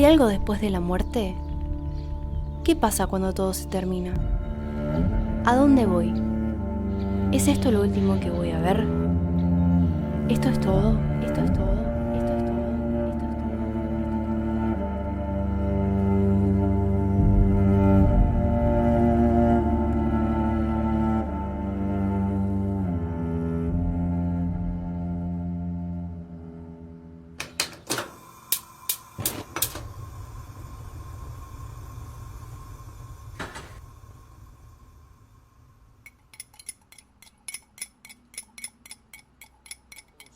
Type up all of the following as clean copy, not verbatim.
algo después de la muerte? ¿Qué pasa cuando todo se termina? ¿A dónde voy? ¿Es esto lo último que voy a ver? ¿Esto es todo? ¿Esto es todo? ¿Esto es todo? ¿Esto es todo?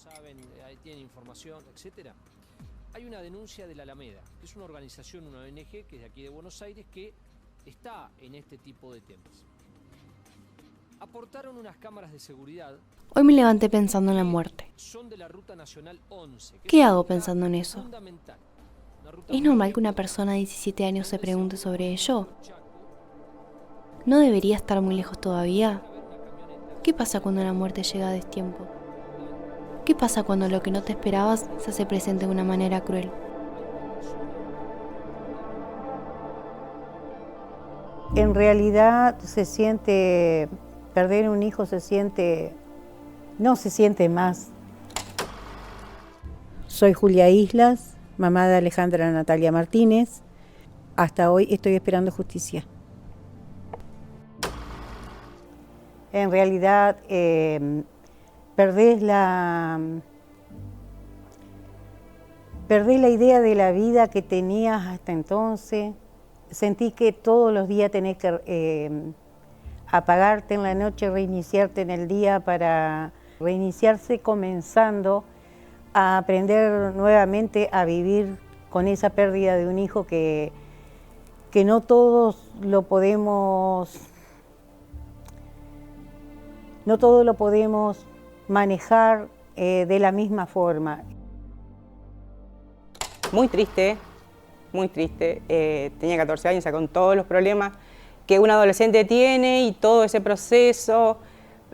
Saben, ahí tienen información, etcétera. Hay una denuncia de la Alameda, que es una organización, una ONG, que es de aquí de Buenos Aires, que está en este tipo de temas. Aportaron unas cámaras de seguridad. Hoy me levanté pensando en la muerte. Son de la Ruta Nacional 11. ¿Qué hago pensando en eso? ¿Es normal que una persona de 17 años se pregunte sobre ello? ¿No debería estar muy lejos todavía? ¿Qué pasa cuando la muerte llega a destiempo? ¿Qué pasa cuando lo que no te esperabas se hace presente de una manera cruel? En realidad perder un hijo no se siente más. Soy Julia Islas, mamá de Alejandra Natalia Martínez. Hasta hoy estoy esperando justicia. En realidad, perdés la idea de la vida que tenías hasta entonces. Sentí que todos los días tenés que apagarte en la noche, reiniciarte en el día para reiniciarse comenzando a aprender nuevamente a vivir con esa pérdida de un hijo que no todos lo podemos manejar de la misma forma. Muy triste, muy triste. Tenía 14 años, con todos los problemas que un adolescente tiene y todo ese proceso.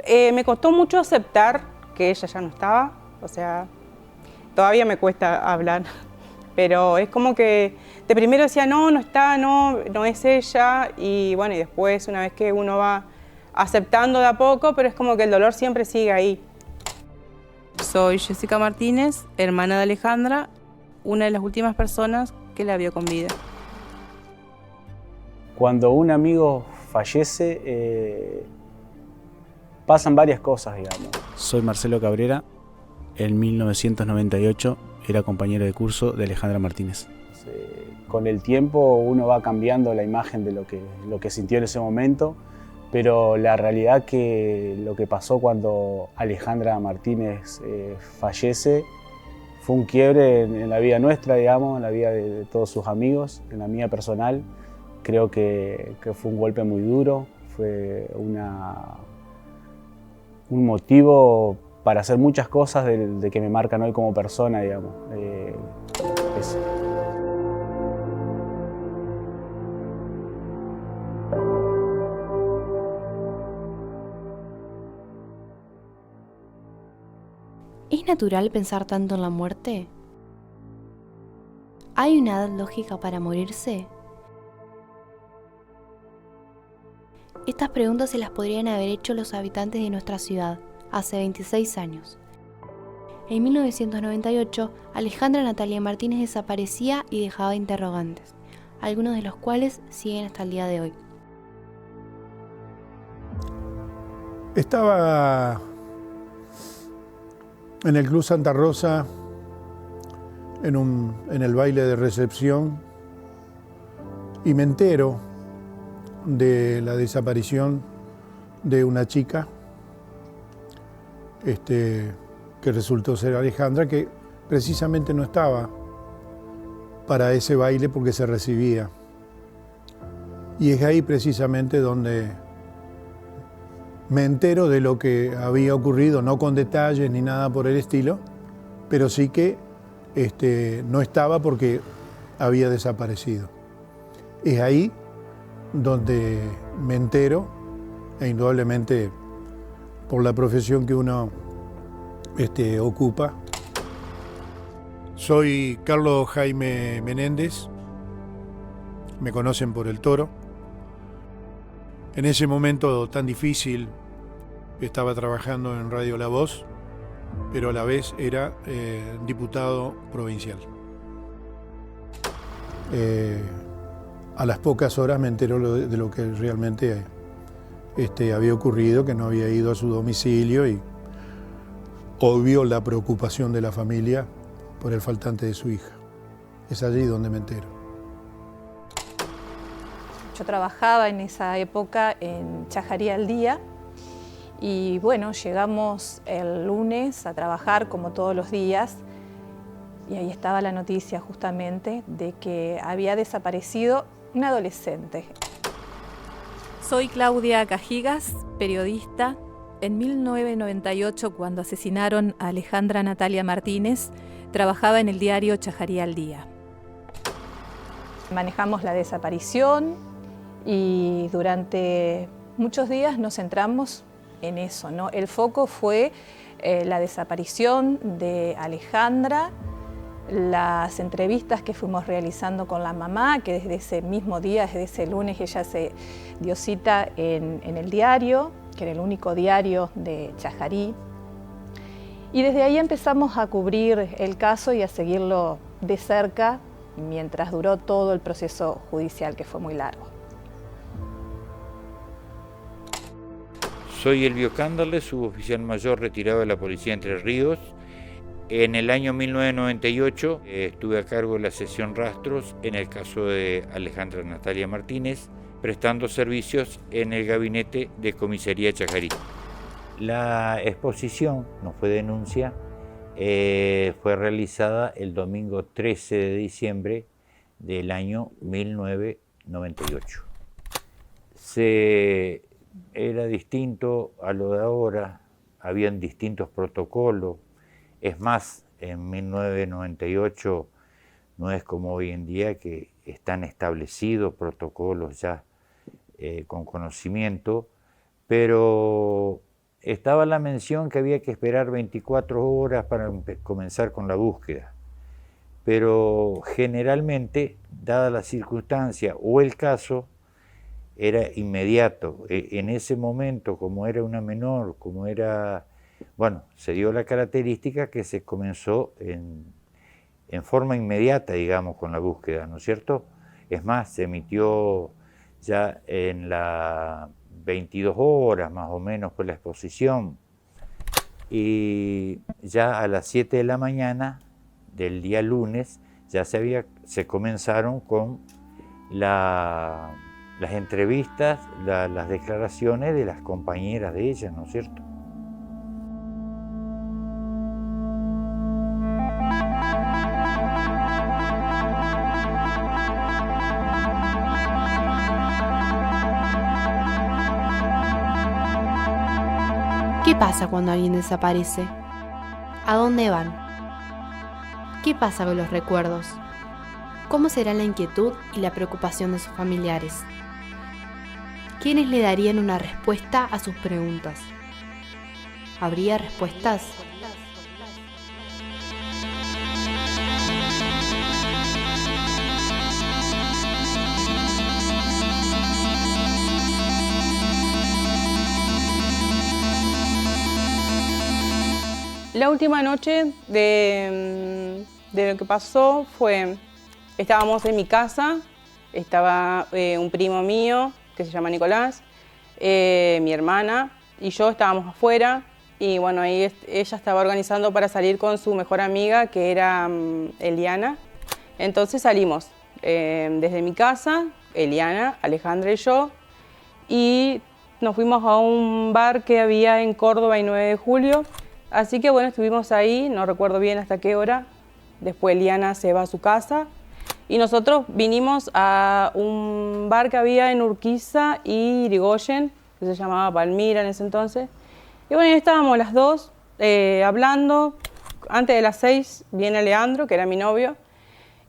Me costó mucho aceptar que ella ya no estaba, o sea, todavía me cuesta hablar, pero es como que de primero decía, no está, no es ella, y bueno, y después una vez que uno va aceptando de a poco, pero es como que el dolor siempre sigue ahí. Soy Jessica Martínez, hermana de Alejandra, una de las últimas personas que la vio con vida. Cuando un amigo fallece, pasan varias cosas, digamos. Soy Marcelo Cabrera, en 1998 era compañero de curso de Alejandra Martínez. Con el tiempo uno va cambiando la imagen de lo que sintió en ese momento, pero la realidad que lo que pasó cuando Alejandra Martínez fallece fue un quiebre en la vida nuestra, digamos, en la vida de todos sus amigos, en la mía personal. Creo que fue un golpe muy duro, fue un motivo para hacer muchas cosas de que me marcan hoy como persona, digamos. Eso. ¿Es natural pensar tanto en la muerte? ¿Hay una edad lógica para morirse? Estas preguntas se las podrían haber hecho los habitantes de nuestra ciudad hace 26 años. En 1998, Alejandra Natalia Martínez desaparecía y dejaba interrogantes, algunos de los cuales siguen hasta el día de hoy. Estaba en el Club Santa Rosa, en el baile de recepción, y me entero de la desaparición de una chica que resultó ser Alejandra, que precisamente no estaba para ese baile porque se recibía. Y es ahí precisamente donde me entero de lo que había ocurrido, no con detalles ni nada por el estilo, pero sí que no estaba porque había desaparecido. Es ahí donde me entero, e indudablemente por la profesión que uno ocupa. Soy Carlos Jaime Menéndez, me conocen por el Toro. En ese momento tan difícil estaba trabajando en Radio La Voz, pero a la vez era diputado provincial. A las pocas horas me enteró de lo que realmente había ocurrido, que no había ido a su domicilio, y obvio la preocupación de la familia por el faltante de su hija. Es allí donde me entero. Yo trabajaba en esa época en Chajarí al Día y bueno, llegamos el lunes a trabajar como todos los días y ahí estaba la noticia justamente de que había desaparecido un adolescente. Soy Claudia Cajigas, periodista. En 1998, cuando asesinaron a Alejandra Natalia Martínez, trabajaba en el diario Chajarí al Día. Manejamos la desaparición y durante muchos días nos centramos en eso, ¿no? El foco fue la desaparición de Alejandra, las entrevistas que fuimos realizando con la mamá, que desde ese mismo día, desde ese lunes, ella se dio cita en el diario, que era el único diario de Chajarí. Y desde ahí empezamos a cubrir el caso y a seguirlo de cerca mientras duró todo el proceso judicial, que fue muy largo. Soy Elvio Cánderle, suboficial mayor retirado de la Policía de Entre Ríos. En el año 1998 estuve a cargo de la sección Rastros en el caso de Alejandra Natalia Martínez, prestando servicios en el gabinete de Comisaría Chajarí. La exposición, no fue denuncia, fue realizada el domingo 13 de diciembre del año 1998. Era distinto a lo de ahora, habían distintos protocolos. Es más, en 1998 no es como hoy en día que están establecidos protocolos ya con conocimiento, pero estaba la mención que había que esperar 24 horas para comenzar con la búsqueda. Pero generalmente, dada la circunstancia o el caso, era inmediato. En ese momento, como era una menor, bueno, se dio la característica que se comenzó en forma inmediata, digamos, con la búsqueda, ¿no es cierto? Es más, se emitió ya en las 22 horas, más o menos, fue la exposición, y ya a las 7 de la mañana del día lunes ya se comenzaron con las entrevistas, las declaraciones de las compañeras de ella, ¿no es cierto? ¿Qué pasa cuando alguien desaparece? ¿A dónde van? ¿Qué pasa con los recuerdos? ¿Cómo será la inquietud y la preocupación de sus familiares? ¿Quiénes le darían una respuesta a sus preguntas? ¿Habría respuestas? La última noche de lo que pasó fue, estábamos en mi casa, estaba un primo mío que se llama Nicolás, mi hermana y yo estábamos afuera y bueno, ahí ella estaba organizando para salir con su mejor amiga que era Eliana. Entonces salimos desde mi casa, Eliana, Alejandra y yo, y nos fuimos a un bar que había en Córdoba y 9 de julio. Así que bueno, estuvimos ahí, no recuerdo bien hasta qué hora. Después Eliana se va a su casa y nosotros vinimos a un bar que había en Urquiza y Irigoyen, que se llamaba Palmira en ese entonces. Y bueno, ahí estábamos las dos hablando. Antes de las 6 viene Leandro, que era mi novio,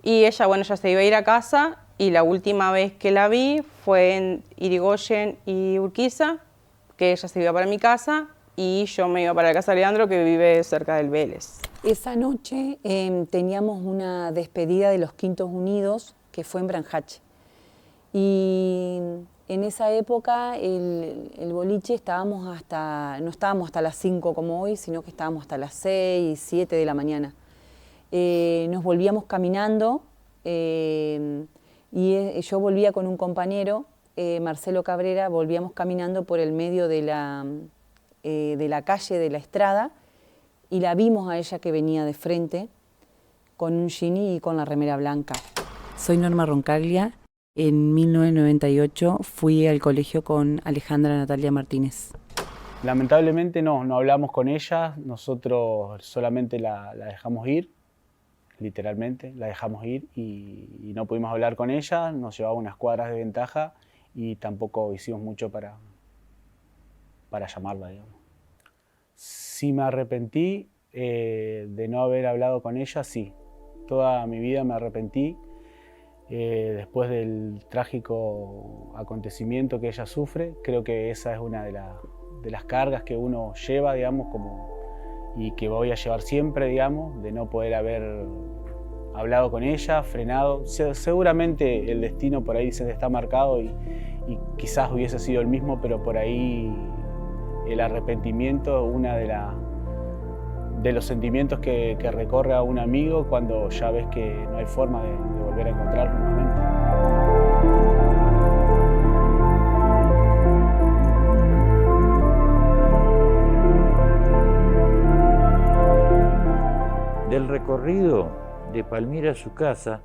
y ella, bueno, ya se iba a ir a casa y la última vez que la vi fue en Irigoyen y Urquiza, que ella se iba para mi casa y yo me iba para la casa de Leandro, que vive cerca del Vélez. Esa noche teníamos una despedida de los Quintos Unidos, que fue en Branjache. Y en esa época el boliche no estábamos hasta las 5 como hoy, sino que estábamos hasta las 6, 7 de la mañana. Nos volvíamos caminando y yo volvía con un compañero, Marcelo Cabrera, volvíamos caminando por el medio de la calle de la Estrada y la vimos a ella que venía de frente con un jean y con la remera blanca. Soy Norma Roncaglia. En 1998 fui al colegio con Alejandra Natalia Martínez. Lamentablemente no hablamos con ella, nosotros solamente la dejamos ir, literalmente, la dejamos ir y no pudimos hablar con ella, nos llevaba unas cuadras de ventaja y tampoco hicimos mucho para llamarla, digamos. Sí me arrepentí de no haber hablado con ella, sí. Toda mi vida me arrepentí. Después del trágico acontecimiento que ella sufre, creo que esa es una de las cargas que uno lleva, digamos, y que voy a llevar siempre, digamos, de no poder haber hablado con ella, frenado. Seguramente el destino por ahí se está marcado y quizás hubiese sido el mismo, pero por ahí el arrepentimiento es una de los sentimientos que recorre a un amigo cuando ya ves que no hay forma de volver a encontrarlo nuevamente. Del recorrido de Palmira a su casa,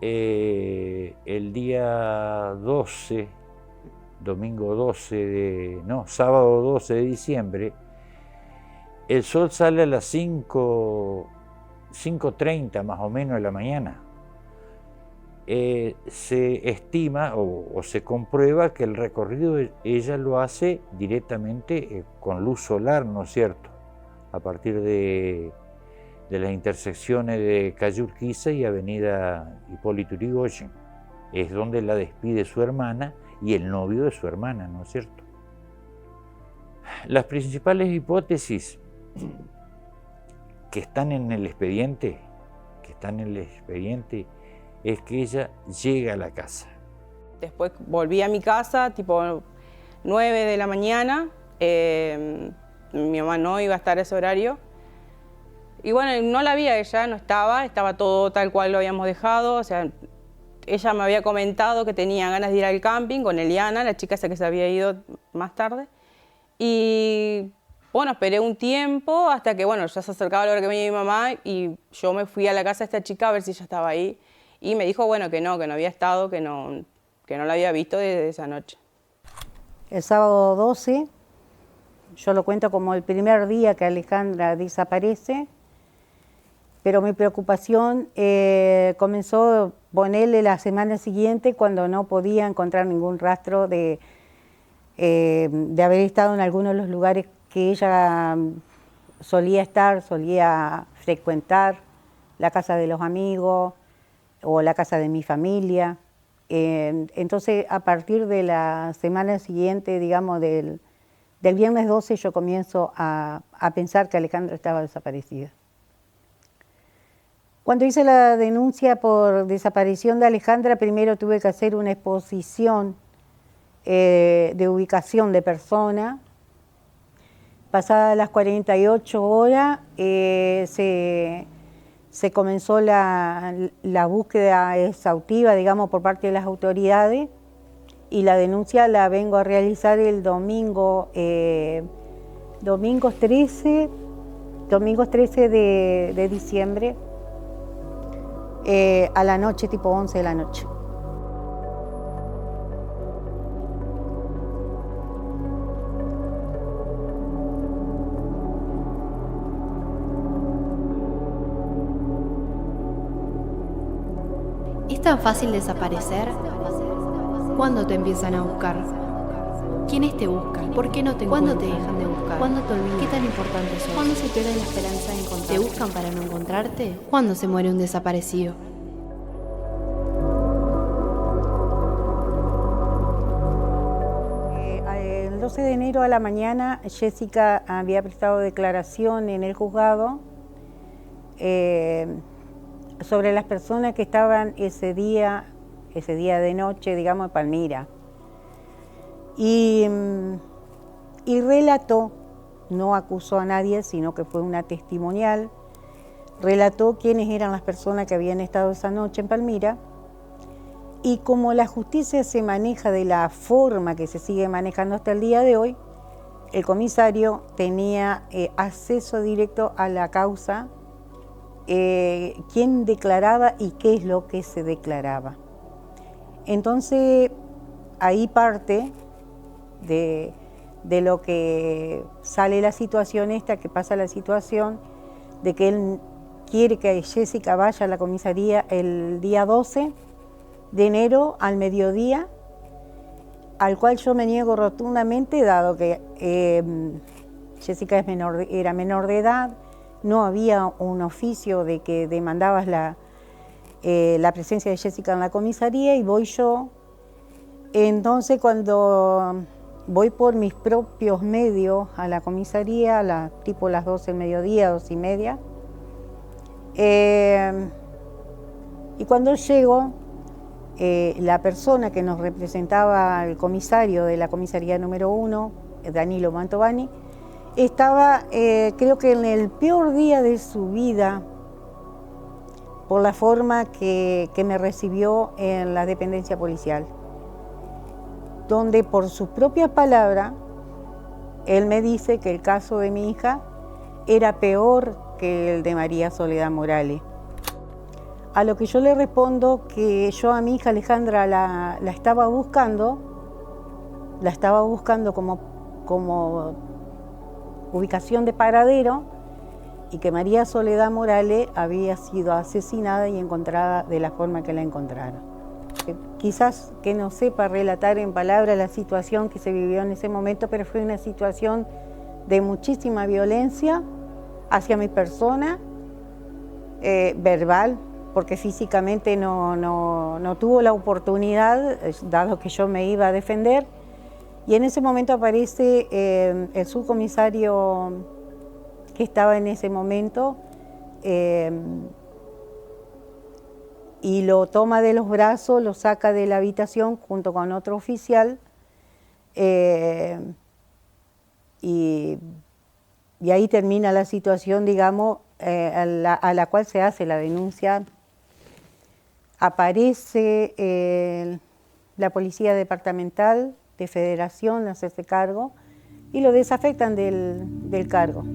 el día 12, sábado 12 de diciembre, el sol sale a las 5:30 más o menos de la mañana. Se estima o se comprueba que el recorrido ella lo hace directamente con luz solar, ¿no es cierto? A partir de las intersecciones de calle Urquiza y avenida Hipólito Yrigoyen. Es donde la despide su hermana y el novio de su hermana, ¿no es cierto? Las principales hipótesis que están en el expediente, es que ella llega a la casa. Después volví a mi casa, tipo 9 de la mañana. Mi mamá no iba a estar a ese horario. Y bueno, no la vi a ella, no estaba todo tal cual lo habíamos dejado. O sea, ella me había comentado que tenía ganas de ir al camping con Eliana, la chica esa que se había ido más tarde. Y bueno, esperé un tiempo hasta que, bueno, ya se acercaba la hora que venía mi mamá y yo me fui a la casa de esta chica a ver si ella estaba ahí. Y me dijo, bueno, que no había estado, que no la había visto desde esa noche. El sábado 12, yo lo cuento como el primer día que Alejandra desaparece, pero mi preocupación comenzó a ponerle la semana siguiente cuando no podía encontrar ningún rastro de haber estado en alguno de los lugares que ella solía frecuentar, la casa de los amigos o la casa de mi familia. Entonces, a partir de la semana siguiente, digamos, del viernes 12, yo comienzo a pensar que Alejandra estaba desaparecida. Cuando hice la denuncia por desaparición de Alejandra, primero tuve que hacer una exposición de ubicación de persona. Pasadas las 48 horas, se comenzó la búsqueda exhaustiva, digamos, por parte de las autoridades, y la denuncia la vengo a realizar el domingo 13 de diciembre, a la noche, tipo 11 de la noche. ¿Es tan fácil desaparecer? ¿Cuándo te empiezan a buscar? ¿Quiénes te buscan? ¿Por qué no te encuentran? ¿Cuándo te dejan de buscar? ¿Cuándo te olvidan? ¿Qué tan importante sos? ¿Cuándo se pierde la esperanza de encontrarte? ¿Te buscan para no encontrarte? ¿Cuándo se muere un desaparecido? El 12 de enero a la mañana, Jessica había prestado declaración en el juzgado sobre las personas que estaban ese día ese día de noche, digamos, en Palmira. Y relató, no acusó a nadie, sino que fue una testimonial, relató quiénes eran las personas que habían estado esa noche en Palmira. Y como la justicia se maneja de la forma que se sigue manejando hasta el día de hoy, el comisario tenía acceso directo a la causa, quién declaraba y qué es lo que se declaraba. Entonces, ahí parte de lo que sale la situación esta, que pasa la situación de que él quiere que Jessica vaya a la comisaría el día 12 de enero al mediodía, al cual yo me niego rotundamente, dado que Jessica era menor de edad, no había un oficio de que demandabas la presencia de Jessica en la comisaría, y voy yo. Entonces, cuando voy por mis propios medios a la comisaría, tipo las 12 del mediodía, 2:30, y cuando llego, la persona que nos representaba al comisario de la comisaría número 1, Danilo Mantovani, estaba, creo que en el peor día de su vida, por la forma que me recibió en la dependencia policial, donde por sus propias palabras, él me dice que el caso de mi hija era peor que el de María Soledad Morales. A lo que yo le respondo que yo a mi hija Alejandra la estaba buscando como ubicación de paradero, y que María Soledad Morales había sido asesinada y encontrada de la forma que la encontraron. Quizás que no sepa relatar en palabras la situación que se vivió en ese momento, pero fue una situación de muchísima violencia hacia mi persona, verbal, porque físicamente no tuvo la oportunidad, dado que yo me iba a defender. Y en ese momento aparece el subcomisario que estaba en ese momento, y lo toma de los brazos, lo saca de la habitación junto con otro oficial, y ahí termina la situación, digamos, a la cual se hace la denuncia. Aparece la policía departamental de Federación a hacerse cargo y lo desafectan del cargo.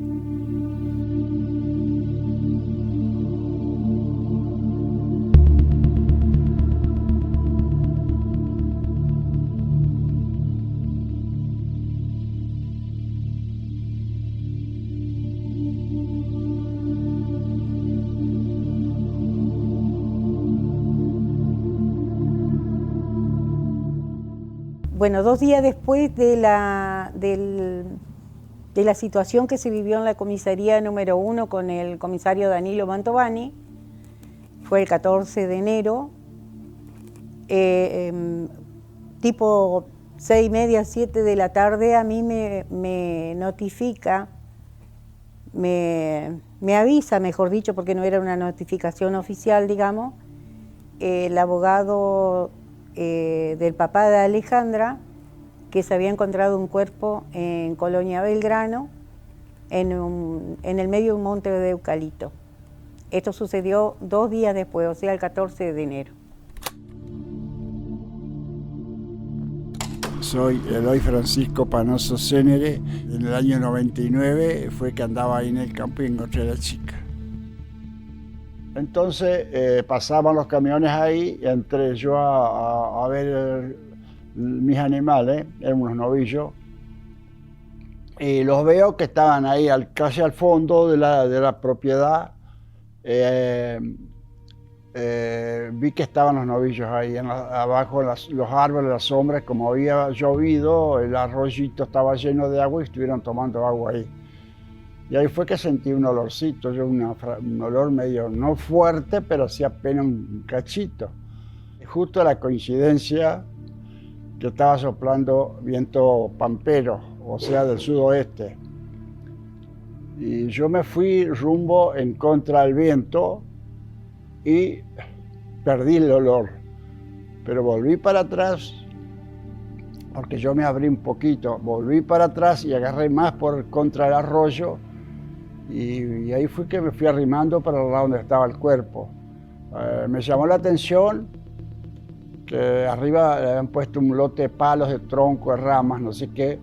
Bueno, 2 días después de la situación que se vivió en la comisaría número 1 con el comisario Danilo Mantovani, fue el 14 de enero, tipo 6:30, 7 de la tarde, a mí me notifica, me avisa, mejor dicho, porque no era una notificación oficial, digamos, el abogado del papá de Alejandra, que se había encontrado un cuerpo en Colonia Belgrano, en el medio de un monte de eucalipto. Esto sucedió 2 días después, o sea, el 14 de enero. Soy Eloy Francisco Panoso Cénere. En el año 99 fue que andaba ahí en el campo y encontré a la chica. Entonces pasaban los camiones ahí, y entré yo a ver mis animales, eran unos novillos, y los veo que estaban ahí casi al fondo de la propiedad. Vi que estaban los novillos ahí abajo, los árboles, las sombras, como había llovido, el arroyito estaba lleno de agua y estuvieron tomando agua ahí. Y ahí fue que sentí un olorcito, un olor medio, no fuerte, pero sí apenas un cachito. Justo la coincidencia que estaba soplando viento pampero, o sea, del sudoeste. Y yo me fui rumbo en contra del viento y perdí el olor. Pero volví para atrás, porque yo me abrí un poquito, volví para atrás y agarré más por contra el arroyo y ahí fue que me fui arrimando para el lado donde estaba el cuerpo. Me llamó la atención que arriba le habían puesto un lote de palos, de tronco, de ramas, no sé qué,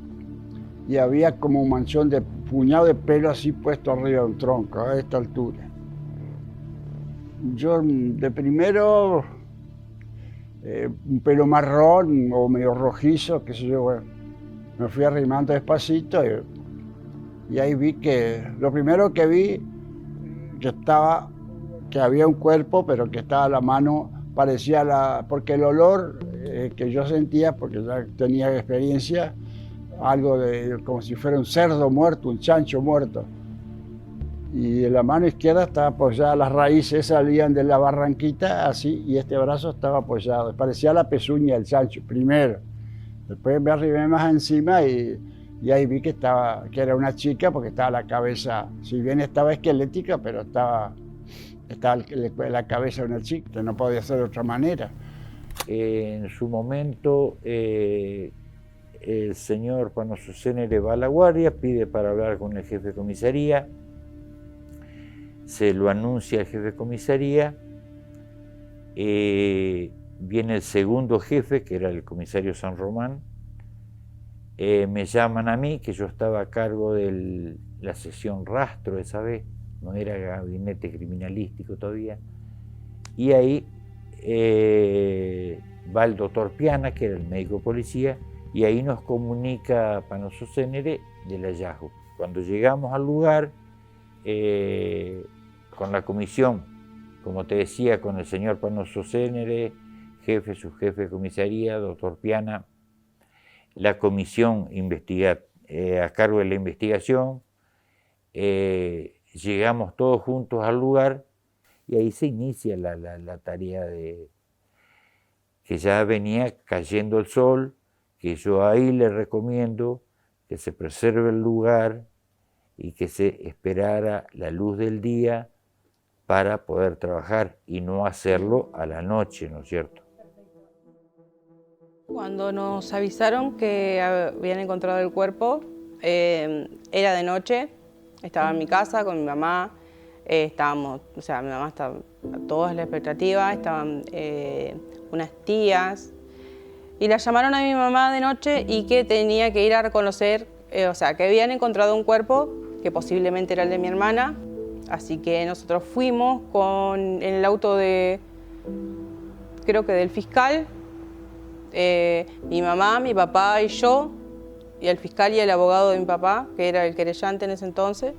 y había como un manchón de puñado de pelo así puesto arriba de un tronco, a esta altura. Yo de primero, un pelo marrón o medio rojizo, qué sé yo, bueno, me fui arrimando despacito y ahí vi que, lo primero que vi, que había un cuerpo, pero que estaba la mano, parecía porque el olor que yo sentía, porque ya tenía experiencia, algo como si fuera un cerdo muerto, un chancho muerto. Y en la mano izquierda estaba apoyada, las raíces salían de la barranquita así, y este brazo estaba apoyado. Parecía la pezuña del chancho, primero. Después me arrimé más encima y ahí vi que era una chica, porque estaba la cabeza, si bien estaba esquelética, pero estaba la cabeza de una chica, que no podía ser de otra manera. En su momento, el señor Panoso Cénere va a la guardia, pide para hablar con el jefe de comisaría, se lo anuncia al jefe de comisaría, viene el segundo jefe, que era el comisario San Román, me llaman a mí, que yo estaba a cargo de la sección rastro esa vez, no era gabinete criminalístico todavía, y ahí va el doctor Piana, que era el médico policía, y ahí nos comunica Panoso Cénere del hallazgo. Cuando llegamos al lugar, con la comisión, como te decía, con el señor Panoso Cénere, subjefe de comisaría, doctor Piana, la comisión a cargo de la investigación, llegamos todos juntos al lugar y ahí se inicia la tarea que ya venía cayendo el sol, que yo ahí le recomiendo que se preserve el lugar y que se esperara la luz del día para poder trabajar y no hacerlo a la noche, ¿no es cierto? Cuando nos avisaron que habían encontrado el cuerpo, era de noche, estaba en mi casa con mi mamá, estábamos, o sea, mi mamá estaba a todas la expectativa, estaban unas tías, y la llamaron a mi mamá de noche y que tenía que ir a reconocer, o sea, que habían encontrado un cuerpo que posiblemente era el de mi hermana, así que nosotros fuimos en el auto creo que del fiscal, mi mamá, mi papá y yo, y el fiscal y el abogado de mi papá, que era el querellante en ese entonces.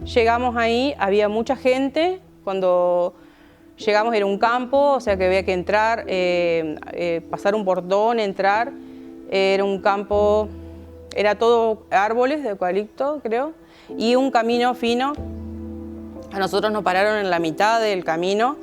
Llegamos ahí, había mucha gente, cuando llegamos era un campo, o sea que había que entrar, pasar un portón, entrar, era un campo, era todo árboles de eucalipto, creo, y un camino fino. A nosotros nos pararon en la mitad del camino,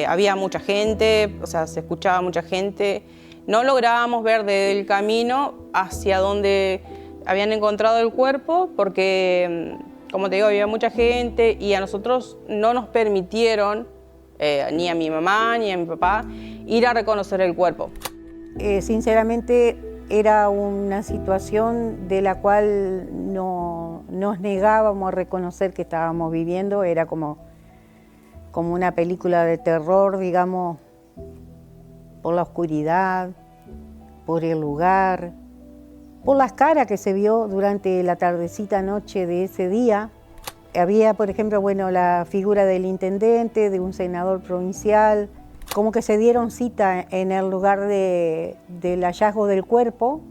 había mucha gente, o sea, se escuchaba mucha gente. No lográbamos ver desde el camino hacia donde habían encontrado el cuerpo porque, como te digo, había mucha gente y a nosotros no nos permitieron, ni a mi mamá ni a mi papá, ir a reconocer el cuerpo. Sinceramente era una situación de la cual no nos negábamos a reconocer que estábamos viviendo, era como una película de terror, digamos, por la oscuridad, por el lugar, por las caras que se vio durante la tardecita noche de ese día. Había, por ejemplo, bueno, la figura del intendente, de un senador provincial, como que se dieron cita en el lugar del hallazgo del cuerpo,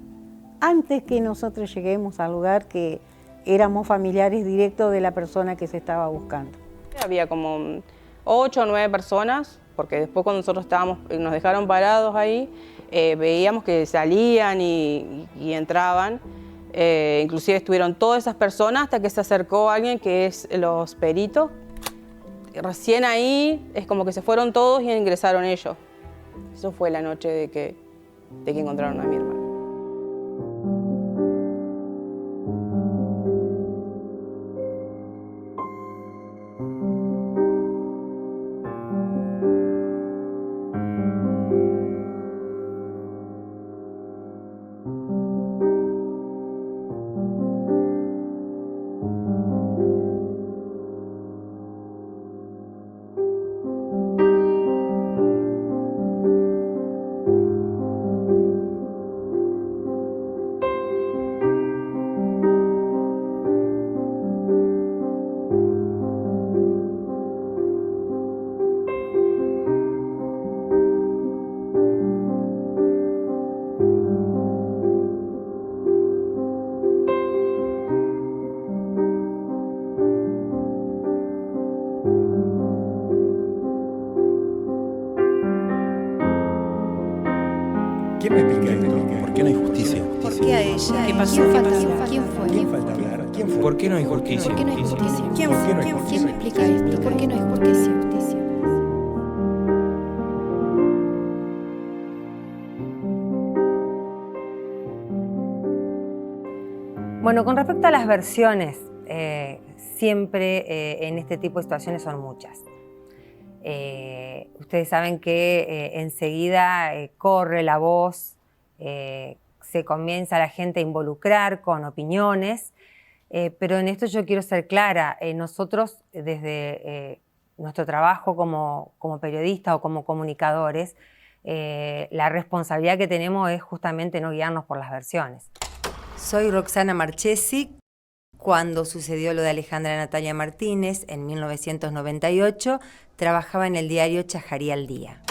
antes que nosotros lleguemos al lugar, que éramos familiares directos de la persona que se estaba buscando. Había como 8 o 9 personas, porque después cuando nosotros nos dejaron parados ahí, veíamos que salían y entraban. Inclusive estuvieron todas esas personas hasta que se acercó alguien que es los peritos. Recién ahí es como que se fueron todos y ingresaron ellos. Eso fue la noche de que encontraron a mi hermano. qué me explica esto? ¿Por qué no hay justicia? ¿Por qué a ella? ¿Qué pasó? ¿Quién fue? ¿Quién falta hablar? ¿Quién fue? ¿Por qué no hay justicia? ¿Por qué no hay justicia? ¿Quién ¿Por qué no fue? hay ¿Quién justicia? me explica esto? ¿Por qué no hay justicia? Bueno, con respecto a las versiones, siempre en este tipo de situaciones son muchas. Ustedes saben que enseguida corre la voz, se comienza la gente a involucrar con opiniones, pero en esto yo quiero ser clara. Nosotros, desde nuestro trabajo como periodistas o como comunicadores, la responsabilidad que tenemos es justamente no guiarnos por las versiones. Soy Roxana Marchesi. Cuando sucedió lo de Alejandra Natalia Martínez en 1998, trabajaba en el diario Chajarí al Día.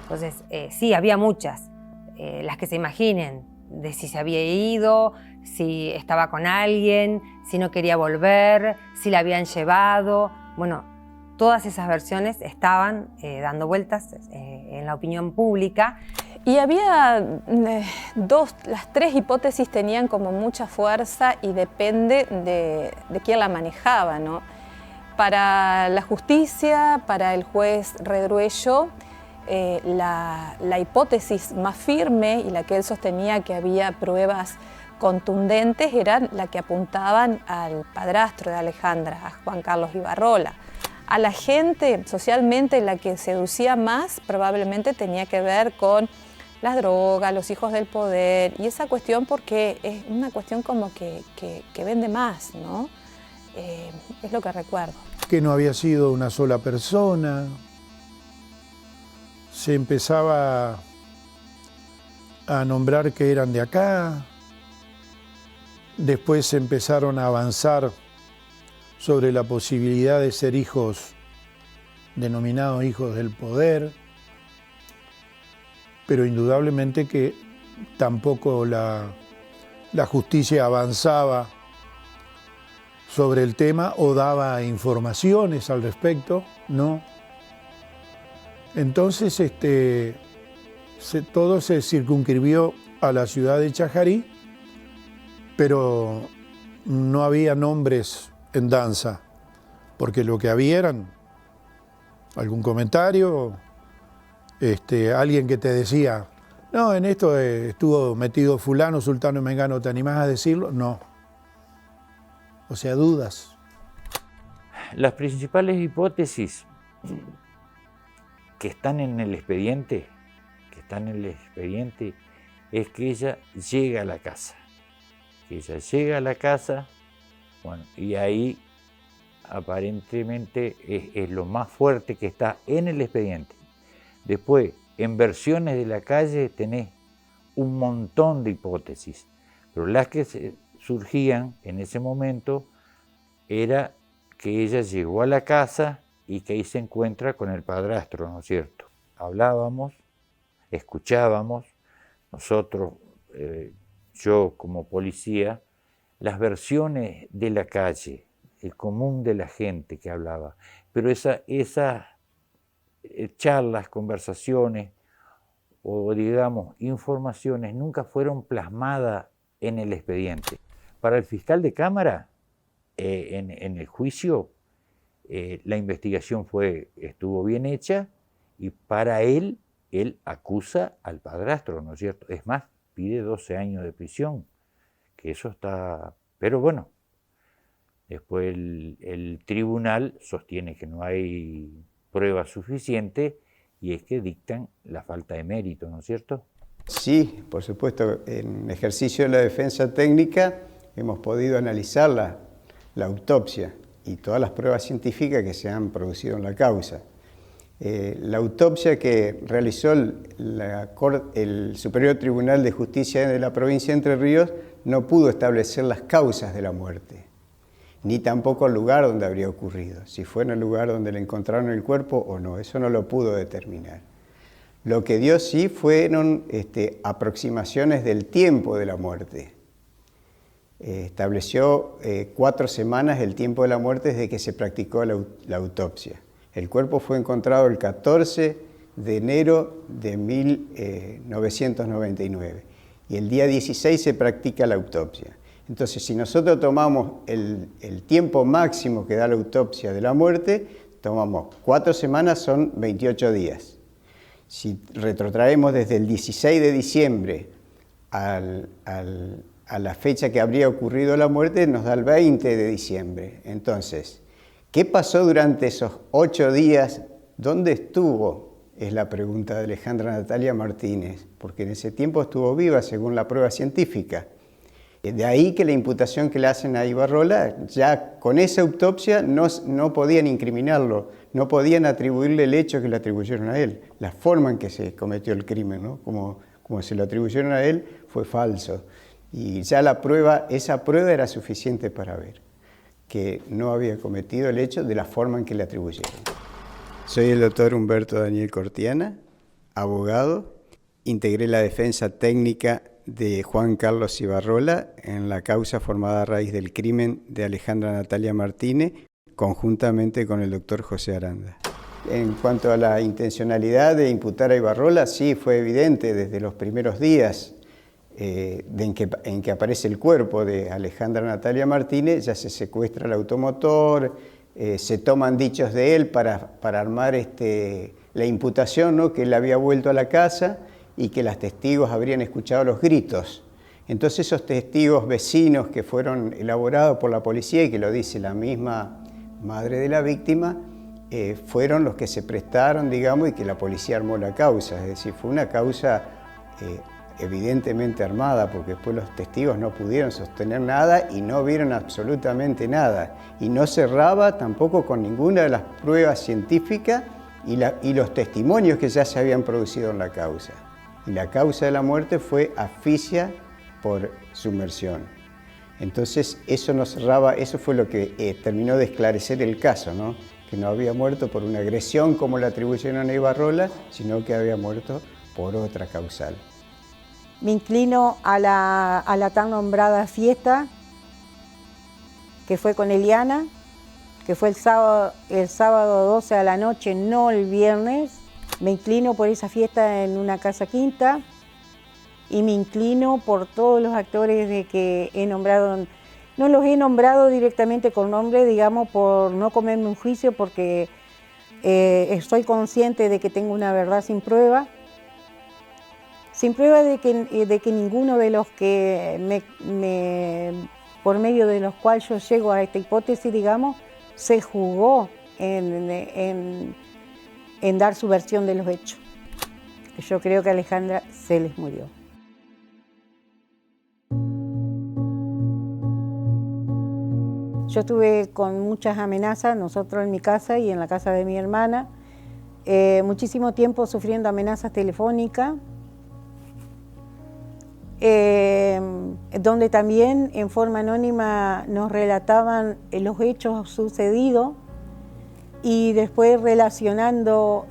Entonces, sí, había muchas, las que se imaginen, de si se había ido, si estaba con alguien, si no quería volver, si la habían llevado. Bueno, todas esas versiones estaban dando vueltas en la opinión pública. Y había las tres hipótesis tenían como mucha fuerza y depende de quién la manejaba, ¿no? Para la justicia, para el juez Redruello, la hipótesis más firme y la que él sostenía que había pruebas contundentes era la que apuntaban al padrastro de Alejandra, a Juan Carlos Ibarrola. A la gente, socialmente, la que seducía más probablemente tenía que ver con las drogas, los hijos del poder y esa cuestión, porque es una cuestión como que vende más, ¿no? Es lo que recuerdo. Que no había sido una sola persona. Se empezaba a nombrar que eran de acá. Después se empezaron a avanzar sobre la posibilidad de ser hijos, denominados hijos del poder. Pero indudablemente que tampoco la justicia avanzaba sobre el tema o daba informaciones al respecto, no. Entonces todo se circunscribió a la ciudad de Chajarí, pero no había nombres en danza, porque lo que había eran algún comentario, alguien que te decía, no, en esto estuvo metido fulano, sultano y mengano, ¿te animás a decirlo? No. O sea, dudas. Las principales hipótesis que están en el expediente, es que ella llega a la casa. Bueno, y ahí aparentemente es lo más fuerte que está en el expediente. Después, en versiones de la calle tenés un montón de hipótesis, pero las que surgían en ese momento era que ella llegó a la casa y que ahí se encuentra con el padrastro, ¿no es cierto? Hablábamos, escuchábamos, nosotros, yo como policía, las versiones de la calle, el común de la gente que hablaba, pero esas charlas, conversaciones o digamos informaciones nunca fueron plasmadas en el expediente. Para el fiscal de cámara, en el juicio, la investigación estuvo bien hecha y para él acusa al padrastro, ¿no es cierto? Es más, pide 12 años de prisión, que eso está... Pero bueno, después el tribunal sostiene que no hay prueba suficiente y es que dictan la falta de mérito, ¿no es cierto? Sí, por supuesto, en ejercicio de la defensa técnica hemos podido analizar la autopsia y todas las pruebas científicas que se han producido en la causa. La autopsia que realizó el Superior Tribunal de Justicia de la provincia de Entre Ríos no pudo establecer las causas de la muerte, ni tampoco el lugar donde habría ocurrido, si fue en el lugar donde le encontraron el cuerpo o no, eso no lo pudo determinar. Lo que dio sí fueron aproximaciones del tiempo de la muerte. Estableció 4 semanas el tiempo de la muerte desde que se practicó la autopsia. El cuerpo fue encontrado el 14 de enero de 1999. Y el día 16 se practica la autopsia. Entonces, si nosotros tomamos el tiempo máximo que da la autopsia de la muerte, tomamos 4 semanas, son 28 días. Si retrotraemos desde el 16 de diciembre a la fecha que habría ocurrido la muerte, nos da el 20 de diciembre. Entonces, ¿qué pasó durante esos 8 días? ¿Dónde estuvo? Es la pregunta de Alejandra Natalia Martínez, porque en ese tiempo estuvo viva según la prueba científica. De ahí que la imputación que le hacen a Ibarrola, ya con esa autopsia no podían incriminarlo, no podían atribuirle el hecho que le atribuyeron a él, la forma en que se cometió el crimen, ¿no? Como se lo atribuyeron a él, fue falso. Y ya esa prueba era suficiente para ver que no había cometido el hecho de la forma en que le atribuyeron. Soy el doctor Humberto Daniel Cortiana, abogado. Integré la defensa técnica de Juan Carlos Ibarrola en la causa formada a raíz del crimen de Alejandra Natalia Martínez, conjuntamente con el doctor José Aranda. En cuanto a la intencionalidad de imputar a Ibarrola, sí, fue evidente desde los primeros días en que aparece el cuerpo de Alejandra Natalia Martínez, ya se secuestra el automotor, se toman dichos de él para armar la imputación, ¿no? Que él había vuelto a la casa y que los testigos habrían escuchado los gritos. Entonces esos testigos vecinos que fueron elaborados por la policía y que lo dice la misma madre de la víctima, fueron los que se prestaron, digamos, y que la policía armó la causa. Es decir, fue una causa evidentemente armada, porque después los testigos no pudieron sostener nada y no vieron absolutamente nada. Y no cerraba tampoco con ninguna de las pruebas científicas y los testimonios que ya se habían producido en la causa. Y la causa de la muerte fue asfixia por sumersión. Entonces eso no cerraba, eso fue lo que terminó de esclarecer el caso, ¿no? Que no había muerto por una agresión como la atribuyeron a Ibarrola, sino que había muerto por otra causal. Me inclino a la tan nombrada fiesta que fue con Eliana, que fue el sábado 12 a la noche, no el viernes. Me inclino por esa fiesta en una casa quinta y me inclino por todos los actores de que he nombrado. No los he nombrado directamente con nombre, digamos, por no comerme un juicio, porque estoy consciente de que tengo una verdad sin prueba. Sin prueba de que ninguno de los que por medio de los cuales yo llego a esta hipótesis, digamos, se jugó en dar su versión de los hechos. Yo creo que a Alejandra se les murió. Yo estuve con muchas amenazas, nosotros en mi casa y en la casa de mi hermana, muchísimo tiempo sufriendo amenazas telefónicas, donde también en forma anónima nos relataban los hechos sucedidos y después relacionando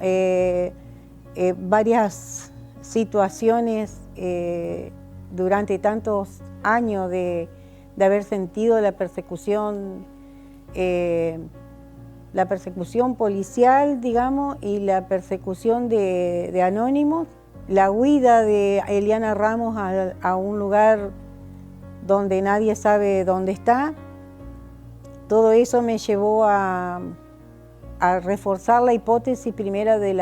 varias situaciones durante tantos años de haber sentido la persecución policial, digamos, y la persecución de anónimos. La huida de Eliana Ramos a un lugar donde nadie sabe dónde está, todo eso me llevó a reforzar la hipótesis primera de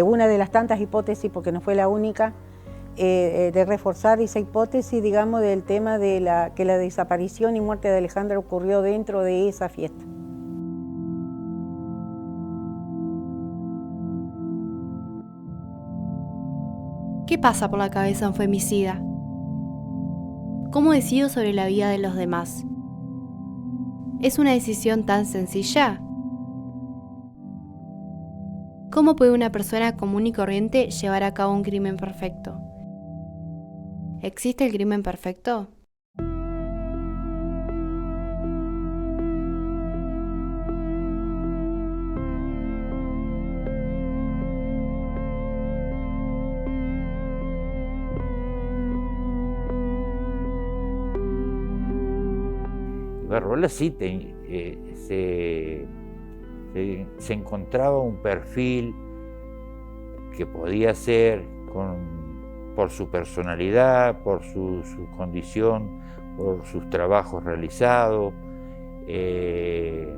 una de las tantas hipótesis, porque no fue la única, de reforzar esa hipótesis, digamos, del tema de que la desaparición y muerte de Alejandra ocurrió dentro de esa fiesta. ¿Qué pasa por la cabeza de un femicida? ¿Cómo decido sobre la vida de los demás? ¿Es una decisión tan sencilla? ¿Cómo puede una persona común y corriente llevar a cabo un crimen perfecto? ¿Existe el crimen perfecto? Ibarrola sí se encontraba un perfil que podía ser por su personalidad, por su condición, por sus trabajos realizados. Era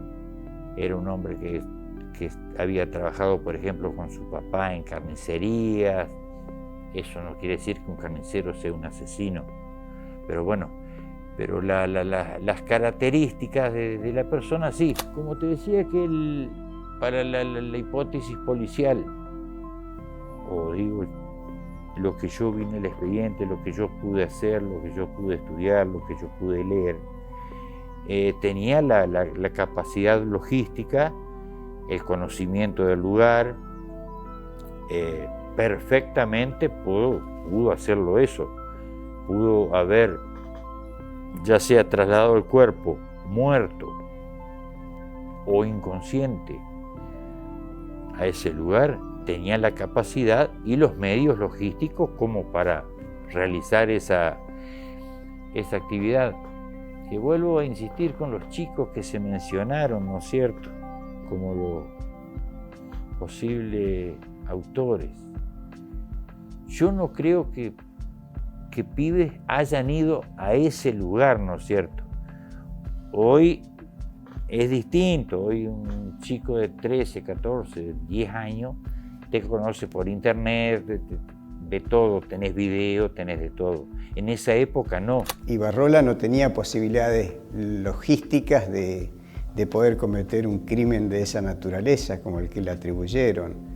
un hombre que había trabajado, por ejemplo, con su papá en carnicerías. Eso no quiere decir que un carnicero sea un asesino, pero bueno, pero las características de la persona, sí. Como te decía, que para la hipótesis policial, o digo, lo que yo vi en el expediente, lo que yo pude hacer, lo que yo pude estudiar, lo que yo pude leer, tenía la capacidad logística, el conocimiento del lugar, perfectamente pudo hacerlo eso. Pudo haber, ya sea trasladado el cuerpo muerto o inconsciente a ese lugar, tenía la capacidad y los medios logísticos como para realizar esa actividad. Que vuelvo a insistir con los chicos que se mencionaron, ¿no es cierto?, como los posibles autores. Yo no creo que pibes hayan ido a ese lugar, ¿no es cierto? Hoy es distinto. Hoy un chico de 13, 14, 10 años te conoce por internet, de todo, tenés video, tenés de todo. En esa época no. Ibarrola no tenía posibilidades logísticas de poder cometer un crimen de esa naturaleza como el que le atribuyeron.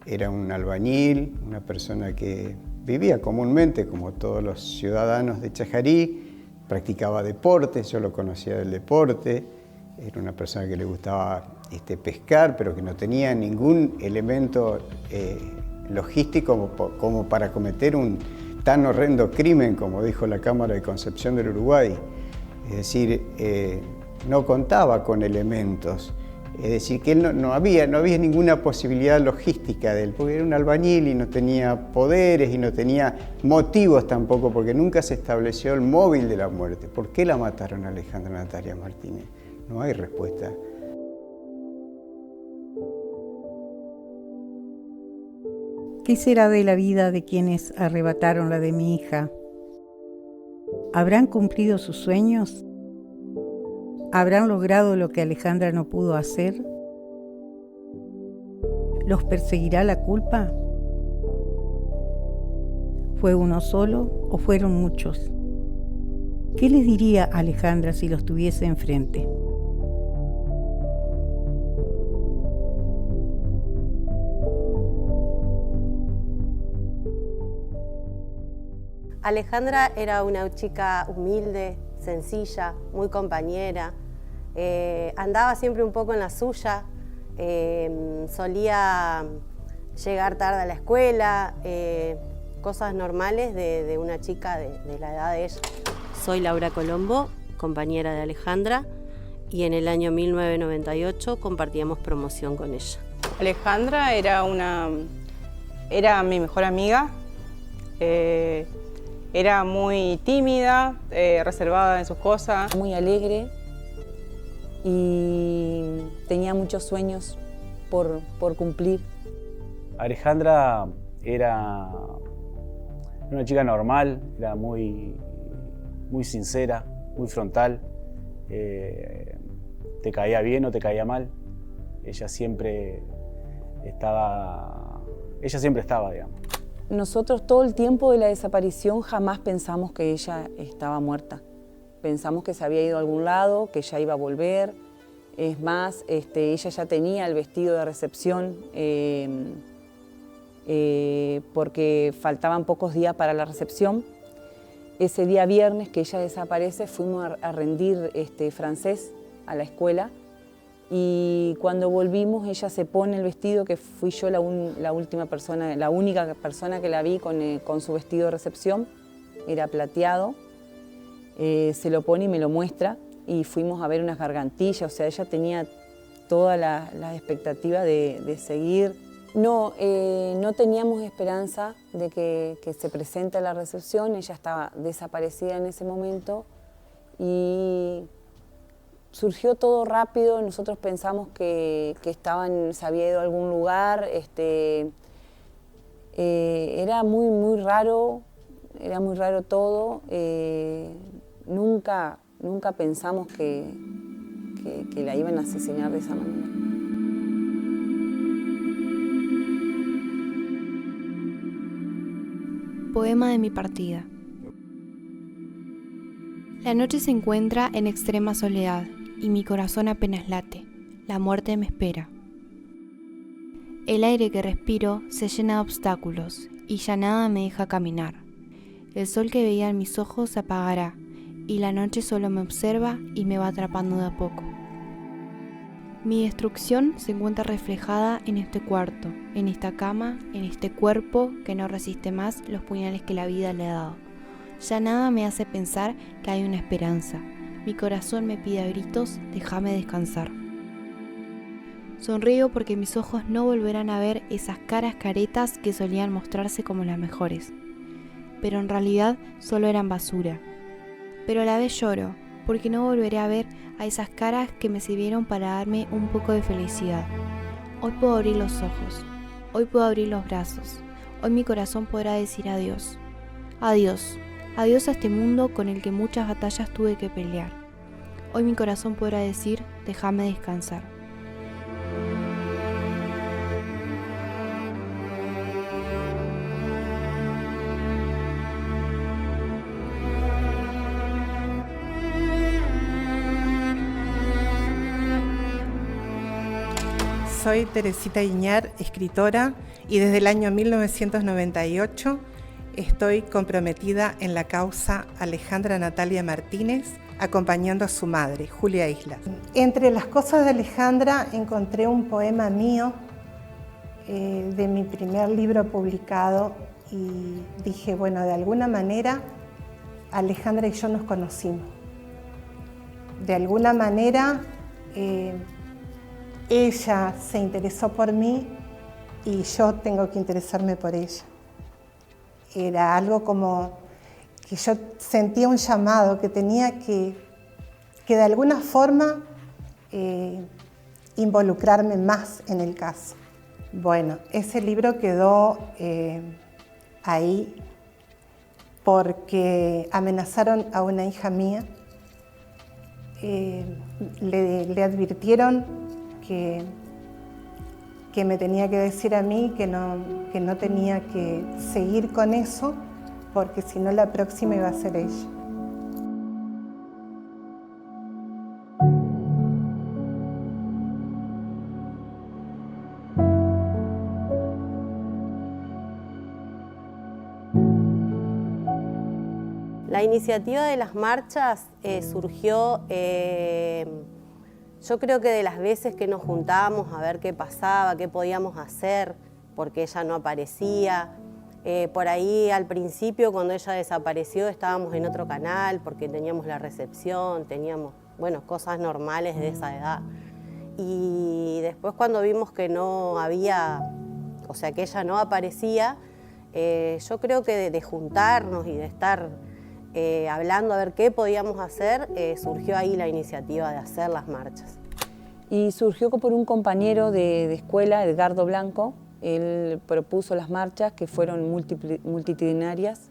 Era un albañil, una persona que vivía comúnmente como todos los ciudadanos de Chajarí, practicaba deportes, yo lo conocía del deporte, era una persona que le gustaba pescar, pero que no tenía ningún elemento logístico como para cometer un tan horrendo crimen como dijo la Cámara de Concepción del Uruguay. Es decir, no contaba con elementos. Es decir, que él no había ninguna posibilidad logística de él, porque era un albañil y no tenía poderes y no tenía motivos tampoco, porque nunca se estableció el móvil de la muerte. ¿Por qué la mataron a Alejandra Natalia Martínez? No hay respuesta. ¿Qué será de la vida de quienes arrebataron la de mi hija? ¿Habrán cumplido sus sueños? ¿Habrán logrado lo que Alejandra no pudo hacer? ¿Los perseguirá la culpa? ¿Fue uno solo o fueron muchos? ¿Qué les diría a Alejandra si los tuviese enfrente? Alejandra era una chica humilde, sencilla, muy compañera, andaba siempre un poco en la suya, solía llegar tarde a la escuela, cosas normales de una chica de la edad de ella. Soy Laura Colombo, compañera de Alejandra, y en el año 1998 compartíamos promoción con ella. Alejandra era mi mejor amiga. Era muy tímida, reservada en sus cosas. Muy alegre y tenía muchos sueños por cumplir. Alejandra era una chica normal, era muy sincera, muy frontal. Te caía bien o te caía mal. Ella siempre estaba, digamos. Nosotros todo el tiempo de la desaparición jamás pensamos que ella estaba muerta. Pensamos que se había ido a algún lado, que ya iba a volver. Es más, ella ya tenía el vestido de recepción porque faltaban pocos días para la recepción. Ese día viernes que ella desaparece fuimos a rendir francés a la escuela. Y cuando volvimos ella se pone el vestido, que fui yo la única persona que la vi con su vestido de recepción, era plateado, se lo pone y me lo muestra y fuimos a ver unas gargantillas, o sea, ella tenía toda la expectativa de seguir. No teníamos esperanza de que se presente a la recepción, ella estaba desaparecida en ese momento y surgió todo rápido. Nosotros pensamos que se había ido a algún lugar, Era muy raro, todo. Nunca pensamos que la iban a asesinar de esa manera. Poema de mi partida. La noche se encuentra en extrema soledad y mi corazón apenas late. La muerte me espera. El aire que respiro se llena de obstáculos y ya nada me deja caminar. El sol que veía en mis ojos se apagará y la noche solo me observa y me va atrapando de a poco. Mi destrucción se encuentra reflejada en este cuarto, en esta cama, en este cuerpo que no resiste más los puñales que la vida le ha dado. Ya nada me hace pensar que hay una esperanza. Mi corazón me pide a gritos, déjame descansar. Sonrío porque mis ojos no volverán a ver esas caras caretas que solían mostrarse como las mejores. Pero en realidad solo eran basura. Pero a la vez lloro, porque no volveré a ver a esas caras que me sirvieron para darme un poco de felicidad. Hoy puedo abrir los ojos, hoy puedo abrir los brazos, hoy mi corazón podrá decir adiós. Adiós, adiós a este mundo con el que muchas batallas tuve que pelear. Hoy mi corazón podrá decir, déjame descansar. Soy Teresita Guiñar, escritora, y desde el año 1998 estoy comprometida en la causa Alejandra Natalia Martínez, acompañando a su madre, Julia Islas. Entre las cosas de Alejandra encontré un poema mío de mi primer libro publicado y dije, bueno, de alguna manera Alejandra y yo nos conocimos. De alguna manera ella se interesó por mí y yo tengo que interesarme por ella. Era algo como que yo sentía un llamado, que tenía que de alguna forma involucrarme más en el caso. Bueno, ese libro quedó ahí porque amenazaron a una hija mía. Le advirtieron que me tenía que decir a mí que no tenía que seguir con eso, porque si no la próxima iba a ser ella. La iniciativa de las marchas surgió, yo creo que de las veces que nos juntábamos a ver qué pasaba, qué podíamos hacer, porque ella no aparecía. Por ahí al principio, cuando ella desapareció, estábamos en otro canal porque teníamos la recepción, teníamos, bueno, cosas normales de esa edad. Y después cuando vimos que no había, o sea, que ella no aparecía, yo creo que de juntarnos y de estar hablando a ver qué podíamos hacer, surgió ahí la iniciativa de hacer las marchas. Y surgió por un compañero de escuela, Edgardo Blanco. Él propuso las marchas que fueron multitudinarias,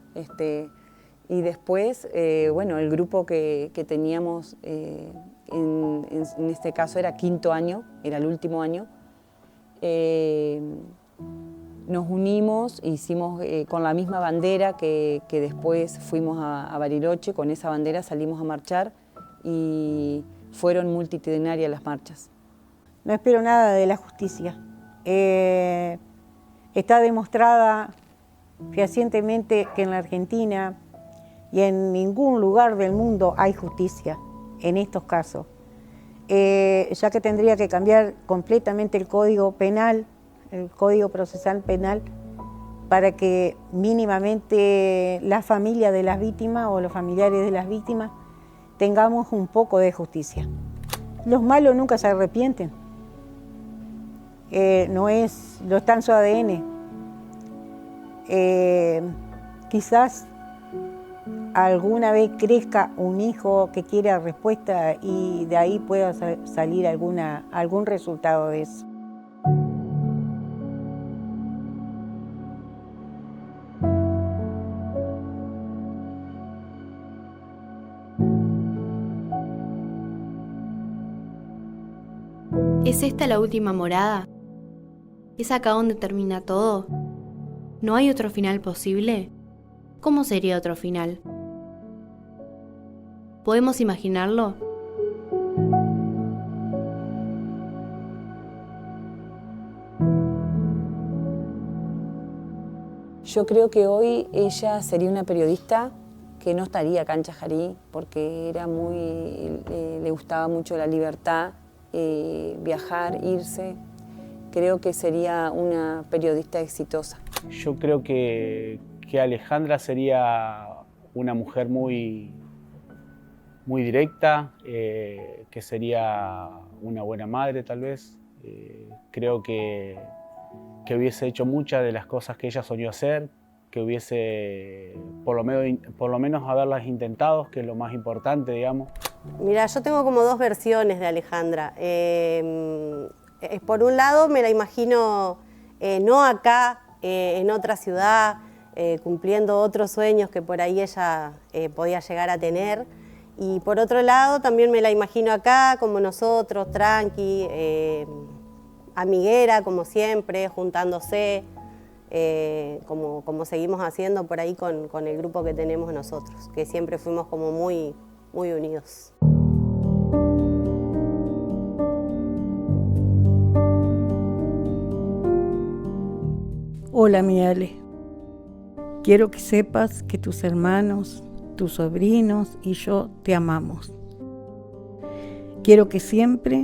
y después, bueno, el grupo que teníamos, en este caso era quinto año, era el último año, nos unimos, hicimos con la misma bandera que después fuimos a Bariloche, con esa bandera salimos a marchar y fueron multitudinarias las marchas. No espero nada de la justicia. Está demostrada fehacientemente que en la Argentina y en ningún lugar del mundo hay justicia en estos casos, ya que tendría que cambiar completamente el Código Penal, el Código Procesal Penal, para que mínimamente la familia de las víctimas o los familiares de las víctimas tengamos un poco de justicia. Los malos nunca se arrepienten. No está en su ADN. Quizás alguna vez crezca un hijo que quiera respuesta y de ahí pueda salir algún resultado de eso. ¿Es esta la última morada? ¿Es acá donde termina todo? ¿No hay otro final posible? ¿Cómo sería otro final? ¿Podemos imaginarlo? Yo creo que hoy ella sería una periodista que no estaría acá en Chajarí porque era le gustaba mucho la libertad, viajar, irse. Creo que sería una periodista exitosa. Yo creo que Alejandra sería una mujer muy directa, que sería una buena madre tal vez. Creo que hubiese hecho muchas de las cosas que ella soñó hacer, que hubiese por lo menos haberlas intentado, que es lo más importante, digamos. Mira, yo tengo como dos versiones de Alejandra. Por un lado me la imagino no acá, en otra ciudad, cumpliendo otros sueños que por ahí ella podía llegar a tener. Y por otro lado también me la imagino acá, como nosotros, tranqui, amiguera como siempre, juntándose, como seguimos haciendo por ahí con el grupo que tenemos nosotros, que siempre fuimos como muy unidos. Hola, mi Ale. Quiero que sepas que tus hermanos, tus sobrinos y yo te amamos. Quiero que seas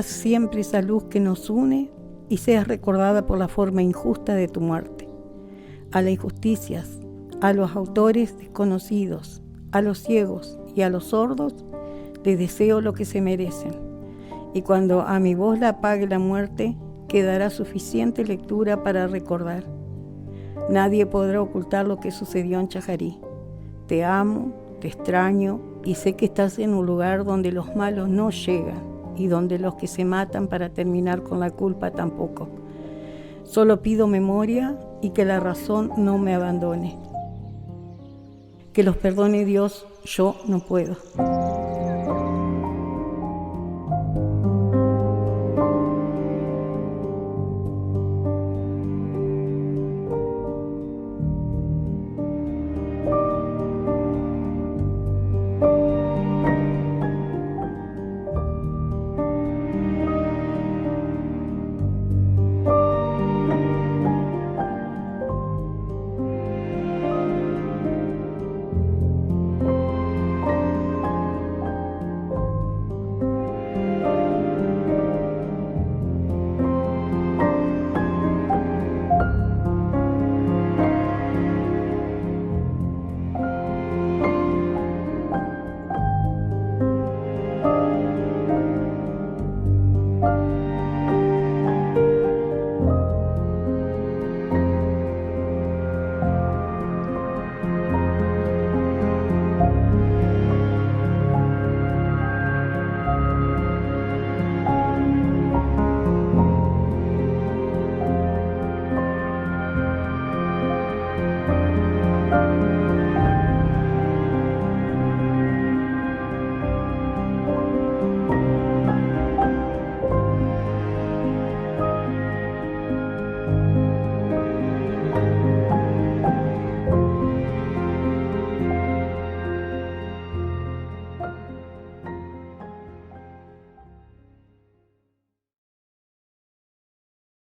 siempre esa luz que nos une y seas recordada por la forma injusta de tu muerte. A las injusticias, a los autores desconocidos, a los ciegos y a los sordos, les deseo lo que se merecen. Y cuando a mi voz la apague la muerte, quedará suficiente lectura para recordar. Nadie podrá ocultar lo que sucedió en Chajarí. Te amo, te extraño y sé que estás en un lugar donde los malos no llegan y donde los que se matan para terminar con la culpa tampoco. Solo pido memoria y que la razón no me abandone. Que los perdone Dios, yo no puedo.